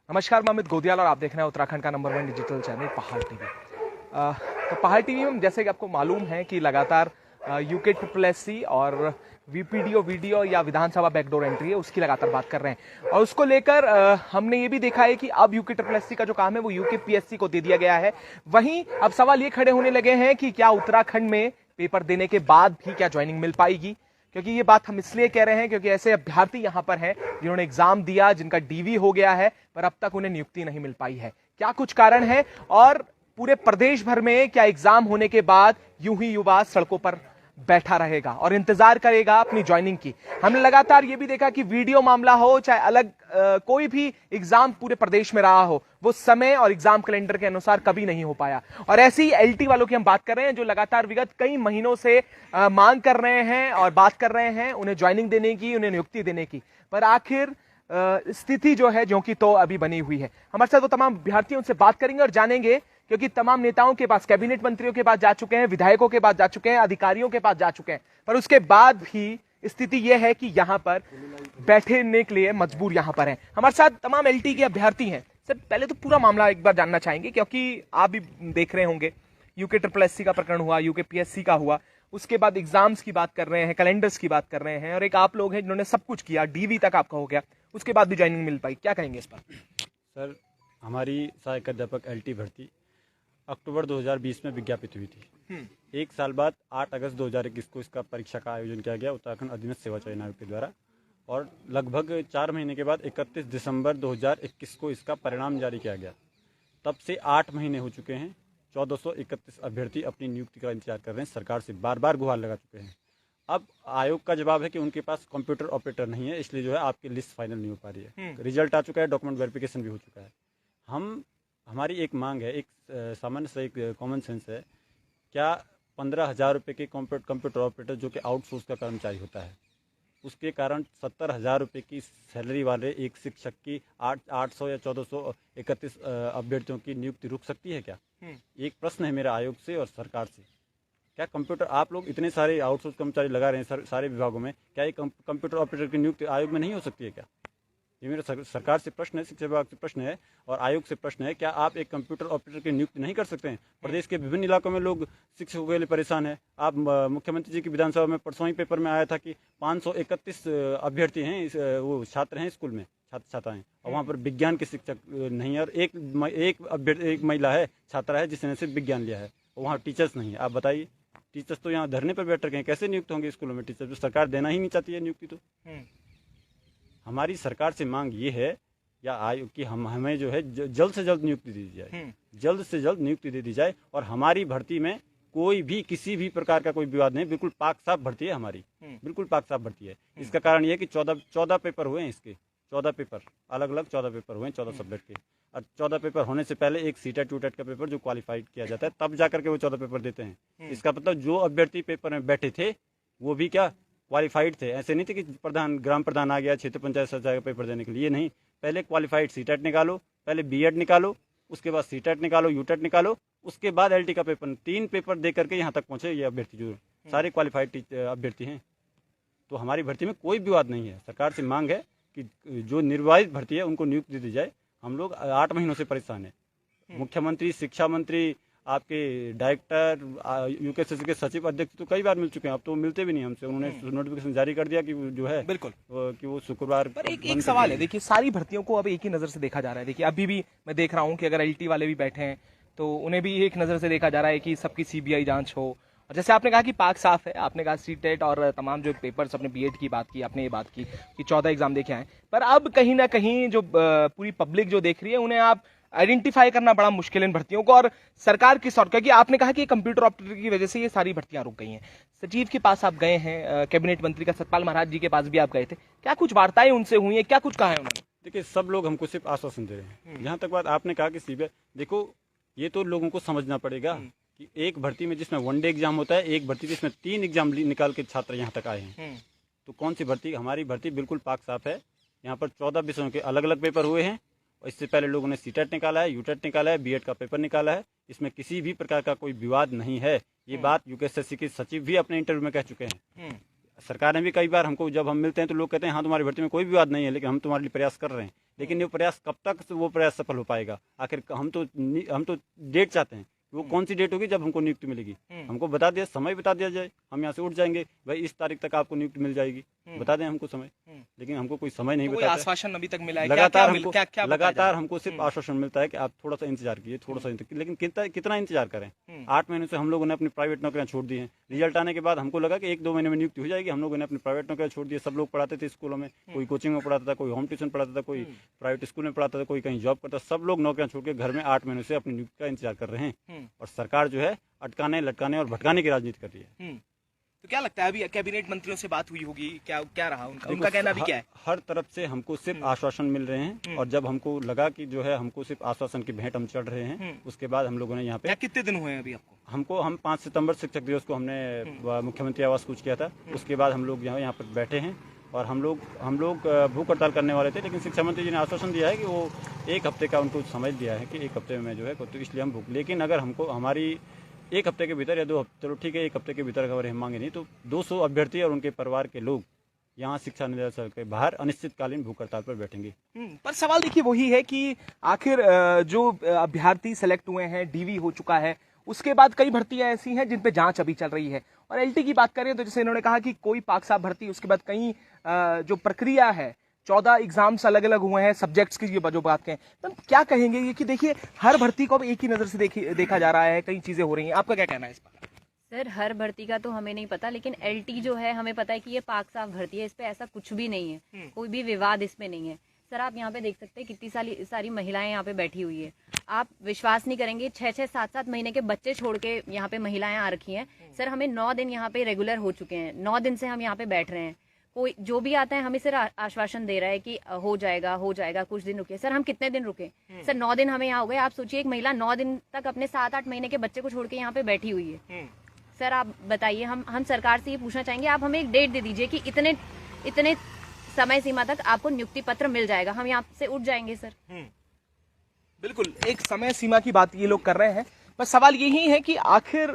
नमस्कार, मैं अमित गोदियाल और आप देख रहे हैं उत्तराखंड का नंबर 1 डिजिटल चैनल पहाड़ टीवी। तो पहाड़ टीवी में जैसे कि आपको मालूम है कि लगातार UKSSC और वीपीडीओ वीडियो या विधानसभा बैकडोर एंट्री है उसकी लगातार बात कर रहे हैं और उसको लेकर हमने ये भी देखा है कि अब UKSSC का जो काम है वो UKPSC को दे दिया गया है। वहीं अब सवाल ये खड़े होने लगे हैं कि क्या उत्तराखंड में पेपर देने के बाद भी क्या ज्वाइनिंग मिल पाएगी, क्योंकि ये बात हम इसलिए कह रहे हैं क्योंकि ऐसे अभ्यर्थी यहां पर हैं जिन्होंने एग्जाम दिया, जिनका डीवी हो गया है पर अब तक उन्हें नियुक्ति नहीं मिल पाई है। क्या कुछ कारण है और पूरे प्रदेश भर में क्या एग्जाम होने के बाद यूं ही युवा सड़कों पर बैठा रहेगा और इंतजार करेगा अपनी ज्वाइनिंग की। हमने लगातार ये भी देखा कि वीडियो मामला हो चाहे अलग कोई भी एग्जाम पूरे प्रदेश में रहा हो, वो समय और एग्जाम कैलेंडर के अनुसार कभी नहीं हो पाया। और ऐसे ही LT वालों की हम बात कर रहे हैं जो लगातार विगत कई महीनों से मांग कर रहे हैं और बात कर रहे हैं उन्हें ज्वाइनिंग देने की, उन्हें नियुक्ति देने की, पर आखिर स्थिति जो है जो कि तो अभी बनी हुई है। हमारे साथ वो तमाम अभ्यर्थियों से बात करेंगे और जानेंगे, क्योंकि तमाम नेताओं के पास, कैबिनेट मंत्रियों के पास जा चुके हैं, विधायकों के पास जा चुके हैं, अधिकारियों के पास जा चुके हैं, पर उसके बाद भी स्थिति यह है कि यहां पर बैठने के लिए मजबूर यहां पर हैं। हमारे साथ तमाम LT के अभ्यर्थी हैं। सर, पहले तो पूरा मामला एक बार जानना चाहेंगे, क्योंकि आप भी देख रहे होंगे UKSSC का प्रकरण हुआ, UKPSC का हुआ, उसके बाद एग्जाम्स की बात कर रहे हैं, कैलेंडर्स की बात कर रहे हैं, और एक आप लोग हैं जिन्होंने सब कुछ किया, डीवी तक आपका हो गया, उसके बाद भी ज्वाइनिंग मिल पाई। क्या कहेंगे इस पर? सर, हमारी सहायक अध्यापक LT भर्ती अक्टूबर 2020 में विज्ञापित हुई थी। एक साल बाद 8 अगस्त 2021 को इसका परीक्षा का आयोजन किया गया उत्तराखंड अधीनस्थ सेवा चयन आयोग के द्वारा, और लगभग 4 महीने के बाद 31 दिसंबर 2021 को इसका परिणाम जारी किया गया। तब से 8 महीने हो चुके हैं। 1431 अभ्यर्थी अपनी नियुक्ति का इंतजार कर रहे हैं। सरकार से बार बार गुहार लगा चुके हैं। अब आयोग का जवाब है कि उनके पास कंप्यूटर ऑपरेटर नहीं है, इसलिए जो है आपकी लिस्ट फाइनल नहीं हो पा रही है। रिजल्ट आ चुका है, डॉक्यूमेंट वेरिफिकेशन भी हो चुका है। हमारी एक मांग है, एक सामान्य से एक कॉमन सेंस है, क्या 15,000 रुपये के कंप्यूटर ऑपरेटर जो कि आउटसोर्स का कर्मचारी होता है, उसके कारण 70,000 रुपये की सैलरी वाले एक शिक्षक की 800 या 1431 अभ्यर्थियों की नियुक्ति रुक सकती है क्या? एक प्रश्न है मेरा आयोग से और सरकार से। क्या कंप्यूटर, आप लोग इतने सारे आउटसोर्स कर्मचारी लगा रहे हैं सारे विभागों में, क्या एक कंप्यूटर ऑपरेटर की नियुक्ति आयोग में नहीं हो सकती है क्या? ये मेरा सरकार से प्रश्न है, शिक्षा विभाग से प्रश्न है और आयोग से प्रश्न है। क्या आप एक कंप्यूटर ऑपरेटर की नियुक्ति नहीं कर सकते हैं? प्रदेश के विभिन्न इलाकों में लोग शिक्षकों के लिए परेशान है। आप मुख्यमंत्री जी की विधानसभा में परसों ही पेपर में आया था कि 531 अभ्यर्थी हैं, वो छात्र हैं स्कूल में, छात्र छात्राएं, और वहाँ पर विज्ञान के शिक्षक नहीं है, और एक महिला है, छात्रा है जिसने सिर्फ विज्ञान लिया है, और वहाँ टीचर्स नहीं है। आप बताइए, टीचर्स तो यहाँ धरने पर बैठ रखे हैं, कैसे नियुक्त होंगे स्कूलों में टीचर? जो सरकार देना ही नहीं चाहती है नियुक्ति। तो हमारी सरकार से मांग ये है या आयोग की हमें जो है जल्द से जल्द नियुक्ति दे दी जाए, जल्द से जल्द नियुक्ति दे दी जाए, और हमारी भर्ती में कोई भी किसी भी प्रकार का कोई विवाद नहीं, बिल्कुल पाक साफ भर्ती है हमारी, बिल्कुल पाक साफ भर्ती है। इसका कारण ये है कि 14 पेपर हुए हैं, इसके 14 पेपर अलग अलग 14 पेपर हुए हैं 14 सब्जेक्ट के, और 14 पेपर होने से पहले एक सीटेट टूटेट का पेपर जो क्वालिफाइड किया जाता है, तब जाकर के वो 14 पेपर देते हैं। इसका मतलब जो अभ्यर्थी पेपर में बैठे थे वो भी क्या क्वालिफाइड थे। ऐसे नहीं थे कि ग्राम प्रधान आ गया क्षेत्र पंचायत सदस्य का पेपर देने के लिए, ये नहीं। पहले क्वालिफाइड सीटेट निकालो, पहले BEd निकालो, उसके बाद सीटेट निकालो, यूटेट निकालो, उसके बाद LT का पेपर, 3 पेपर दे करके यहाँ तक पहुँचे ये अभ्यर्थी, जो सारे क्वालिफाइड अभ्यर्थी हैं। तो हमारी भर्ती में कोई विवाद नहीं है। सरकार से मांग है कि जो निर्वाचित भर्ती है उनको नियुक्ति दे दी जाए। हम लोग 8 महीनों से परेशान हैं। मुख्यमंत्री, शिक्षा मंत्री, आपके डायरेक्टर, UKSSC के सचिव अध्यक्ष तो कई बार मिल चुके हैं, अब तो मिलते भी नहीं हमसे। उन्होंने नोटिफिकेशन जारी कर दिया कि जो है बिल्कुल कि वो शुक्रवार पर एक सवाल है। देखिए, सारी भर्तियों को अब एक ही नजर से देखा जा रहा है। देखिए, अभी भी मैं देख रहा हूं कि अगर LT वाले भी बैठे हैं तो उन्हें भी एक नजर से देखा जा रहा है कि सबकी CBI जांच हो। और जैसे आपने कहा कि पाक साफ है, आपने कहा सीटेट और तमाम जो पेपर्स, अपने BEd की बात की, आपने ये बात की कि 14 एग्जाम देखे आए, पर अब कहीं ना कहीं जो पूरी पब्लिक जो देख रही है उन्हें आप आइडेंटिफाई करना बड़ा मुश्किल है इन भर्तियों को, और सरकार की सॉर्ट, क्योंकि आपने कहा कि कंप्यूटर ऑपरेटर की वजह से ये सारी भर्तियां रुक गई हैं। सचिव के पास आप गए हैं, कैबिनेट मंत्री का सतपाल महाराज जी के पास भी आप गए थे, क्या कुछ वार्ताएं उनसे हुई है, क्या कुछ कहा है उन्होंने? देखिए, सब लोग हमको सिर्फ आश्वासन दे रहे हैं। जहाँ तक बात आपने कहा कि CBI, देखो ये तो लोगों को समझना पड़ेगा कि एक भर्ती में जिसमें 1 डे एग्जाम होता है, एक भर्ती जिसमें 3 एग्जाम निकाल के छात्र यहाँ तक आए हैं, तो कौन सी भर्ती? हमारी भर्ती बिल्कुल पाक साफ है। यहाँ पर 14 विषयों के अलग अलग पेपर हुए हैं, और इससे पहले लोगों ने सीटेट निकाला है, यूटेट निकाला है, BEd का पेपर निकाला है। इसमें किसी भी प्रकार का कोई विवाद नहीं है। ये बात UKSSC के सचिव भी अपने इंटरव्यू में कह चुके हैं। सरकार ने भी कई बार हमको, जब हम मिलते हैं तो लोग कहते हैं हाँ तुम्हारी भर्ती में कोई विवाद नहीं है, लेकिन हम तुम्हारे लिए प्रयास कर रहे हैं। लेकिन ये प्रयास कब तक वो प्रयास सफल हो पाएगा? आखिर हम तो डेट चाहते हैं, वो कौन सी डेट होगी जब हमको नियुक्ति मिलेगी? हमको बता दिया, समय बता दिया जाए, हम यहाँ से उठ जाएंगे, भाई इस तारीख तक आपको नियुक्ति मिल जाएगी, बता दें हमको समय। लेकिन हमको कोई समय नहीं बताता। आश्वासन अभी तक मिला है? लगातार हमको सिर्फ आश्वासन मिलता है कि आप थोड़ा सा इंतजार कीजिए, थोड़ा सा लेकिन कितना इंतजार करें? 8 महीने से हम लोगों ने अपनी प्राइवेट नौकरियां छोड़ दी हैं। रिजल्ट आने के बाद हमको लगा कि 1-2 महीने में नियुक्ति हो जाएगी। हम लोगों ने अपनी प्राइवेट नौकरियां छोड़ दी। सब लोग पढ़ाते थे स्कूलों में, कोई कोचिंग में पढ़ाता था, कोई होम ट्यूशन पढ़ाता था, कोई प्राइवेट स्कूल में पढ़ाता था, कोई कहीं जॉब करता। सब लोग नौकरियां छोड़ के घर में 8 महीने से अपनी नियुक्ति का इंतजार कर रहे हैं और सरकार जो है अटकाने, लटकाने और भटकाने की राजनीति कर रही है। तो क्या लगता है, अभी कैबिनेट मंत्रियों से बात हुई होगी, क्या रहा उनका कहना भी क्या है? हर तरफ से हमको सिर्फ आश्वासन मिल रहे हैं और जब हमको लगा कि जो है हमको सिर्फ आश्वासन की भेंट हम चढ़ रहे हैं, उसके बाद हम लोगों ने यहाँ पे कितने दिन हुए हैं अभी आपको? हम 5 सितंबर शिक्षक दिवस को हमने मुख्यमंत्री आवास कूच किया था। उसके बाद हम लोग यहाँ पर बैठे हैं और हम लोग भूख हड़ताल करने वाले थे, लेकिन शिक्षा मंत्री जी ने आश्वासन दिया है कि वो 1 हफ्ते का उनको समझ दिया है कि 1 हफ्ते में जो है, तो इसलिए हम भूख, लेकिन अगर हमको हमारी 1 हफ्ते के भीतर या 2 हफ्ते, चलो ठीक है 1 हफ्ते के भीतर अगर हम मांगे नहीं तो 200 अभ्यर्थी और उनके परिवार के लोग यहाँ शिक्षा निदेशालय के बाहर अनिश्चितकालीन भूख हड़ताल पर बैठेंगे। पर सवाल देखिए वही है कि आखिर जो अभ्यर्थी सेलेक्ट हुए हैं, डीवी हो चुका है, उसके बाद कई भर्तियां ऐसी हैं जिन पे जांच अभी चल रही है। और एलटी की बात करें तो जैसे इन्होंने कहा कि कोई पाक साहब भर्ती, उसके बाद कई जो प्रक्रिया है, 14 एग्जाम्स अलग अलग हुए हैं सब्जेक्ट्स की जो बात करें, तो क्या कहेंगे ये कि देखिए हर भर्ती को अब एक ही नजर से देखा जा रहा है, कई चीजें हो रही हैं, आपका क्या कहना है इस पर? सर हर भर्ती का तो हमें नहीं पता, लेकिन एलटी जो है हमें पता है कि ये पाक साफ भर्ती है, इस पे ऐसा कुछ भी नहीं है, कोई भी विवाद इसमें नहीं है। सर आप यहाँ पे देख सकते हैं कितनी सारी महिलाएं यहाँ पे बैठी हुई है। आप विश्वास नहीं करेंगे, 6-6, 7-7 महीने के बच्चे छोड़ के यहाँ पे महिलाएं आ रखी हैं। सर हमें 9 दिन यहाँ पे रेगुलर हो चुके हैं, 9 दिन से हम यहाँ पे बैठ रहे हैं। कोई जो भी आता है हमें सिर्फ आश्वासन दे रहा है कि हो जाएगा, कुछ दिन रुके। सर हम कितने दिन रुके? सर 9 दिन हमें यहाँ हो गए। आप सोचिए एक महिला 9 दिन तक अपने 7-8 महीने के बच्चे को छोड़ के यहाँ पे बैठी हुई है। सर आप बताइए, हम सरकार से ये पूछना चाहेंगे, आप हमें एक डेट दे दीजिए कि इतने समय सीमा तक आपको नियुक्ति पत्र मिल जाएगा, हम यहाँ से उठ जाएंगे। सर बिल्कुल एक समय सीमा की बात ये लोग कर रहे हैं, बस सवाल यही है कि आखिर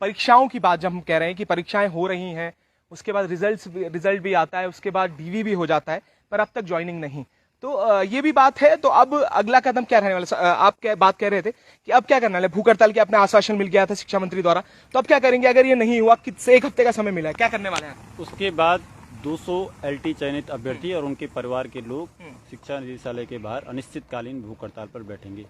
परीक्षाओं की बात जब हम कह रहे हैं कि परीक्षाएं हो रही हैं, उसके बाद रिजल्ट भी आता है, उसके बाद डीवी भी हो जाता है, पर अब तक ज्वाइनिंग नहीं, तो ये भी बात है। तो अब अगला कदम क्या रहने वाला? आप क्या बात कह रहे थे कि अब क्या करना है? भूख हड़ताल के अपने आश्वासन मिल गया था शिक्षा मंत्री द्वारा, तो अब क्या करेंगे अगर ये नहीं हुआ? कितने 1 हफ्ते का समय मिला है, क्या करने वाले हैं? उसके बाद 200 एलटी चयनित अभ्यर्थी और उनके परिवार के लोग शिक्षा निदेशालय के बाहर अनिश्चितकालीन भूख हड़ताल पर बैठेंगे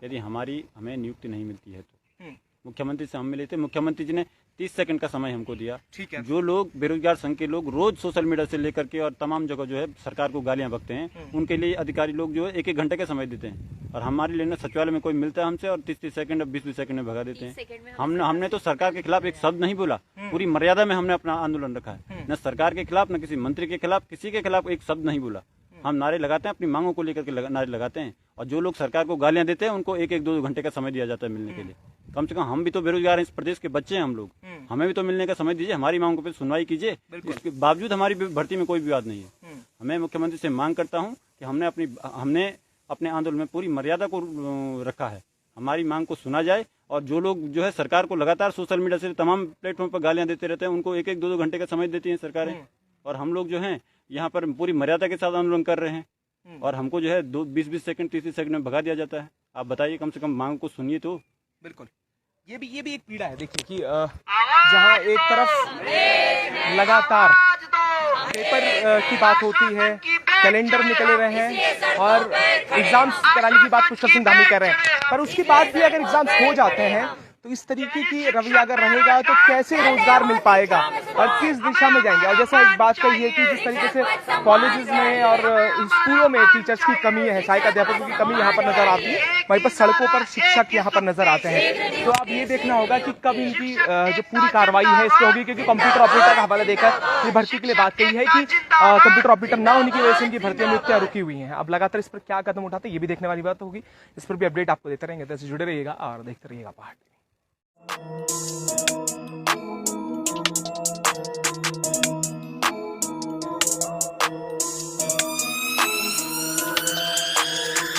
यदि हमें नियुक्ति नहीं मिलती है तो। मुख्यमंत्री से हम मिले थे, मुख्यमंत्री जी ने 30 सेकंड का समय हमको दिया। ठीक है। जो लोग बेरोजगार संघ के लोग रोज सोशल मीडिया से लेकर के और तमाम जगह जो है सरकार को गालियां बकते हैं, उनके लिए अधिकारी लोग जो है 1-1 घंटे का समय देते हैं और हमारे लिए सचिवालय में कोई मिलता है हमसे और 30-30 सेकंड और 20-20 सेकंड में भगा देते हैं। हमने तो सरकार के खिलाफ एक शब्द नहीं बोला, पूरी मर्यादा में हमने अपना आंदोलन रखा है। न सरकार के खिलाफ, न किसी मंत्री के खिलाफ, किसी के खिलाफ एक शब्द नहीं बोला। हम नारे लगाते हैं, अपनी मांगों को लेकर के नारे लगाते हैं और जो लोग सरकार को गालियां देते हैं उनको 1-1, 2-2 घंटे का समय दिया जाता है मिलने के लिए। कम से कम हम भी तो बेरोजगार हैं, इस प्रदेश के बच्चे हैं हम लोग, हमें भी तो मिलने का समय दीजिए, हमारी मांगों पर सुनवाई कीजिए। इसके बावजूद हमारी भर्ती में कोई विवाद नहीं है। मैं मुख्यमंत्री से मांग करता हूँ कि हमने अपने आंदोलन में पूरी मर्यादा को रखा है, हमारी मांग को सुना जाए और जो लोग जो है सरकार को लगातार सोशल मीडिया से तमाम प्लेटफॉर्म पर गालियां देते रहते हैं, उनको 1-1, 2-2 घंटे का समय देती है सरकारें और हम लोग जो है यहाँ पर पूरी मर्यादा के साथ आंदोलन कर रहे हैं और हमको जो है 20-20 सेकंड, 30 सेकंड में भगा दिया जाता है। आप बताइए, कम से कम मांग को सुनिए तो। बिल्कुल ये भी एक पीड़ा है। देखिए कि जहाँ एक तरफ लगातार पेपर की बात होती है, कैलेंडर निकले रहे हैं और एग्जाम्स कराने की बात पुष्कर सिंह धामी कर रहे हैं, पर उसके बाद भी अगर एग्जाम्स हो जाते हैं तो इस तरीके की रवैया अगर रहेगा तो कैसे रोजगार मिल पाएगा और किस दिशा में जाएंगे? और जैसा एक बात कही है कि जिस तरीके से कॉलेजेस में और स्कूलों में टीचर्स की कमी है, सहायक अध्यापकों की कमी यहाँ पर नजर आती है, वहीं पर सड़कों पर शिक्षक यहाँ पर नजर आते हैं। तो अब ये देखना होगा कि कब इनकी जो पूरी कार्रवाई है इस पर होगी, क्योंकि कंप्यूटर ऑपरेटर का हवाला देकर ये भर्ती के लिए बात कही है कि कंप्यूटर ऑपरेटर ना होने की वजह से इनकी भर्तियां नियुक्तियां रुकी हुई हैं। अब लगातार इस पर क्या कदम उठाते हैं ये भी देखने वाली बात होगी। इस पर भी अपडेट आपको देते रहेंगे, तो जुड़े रहिएगा और देखते रहिएगा पहाड़।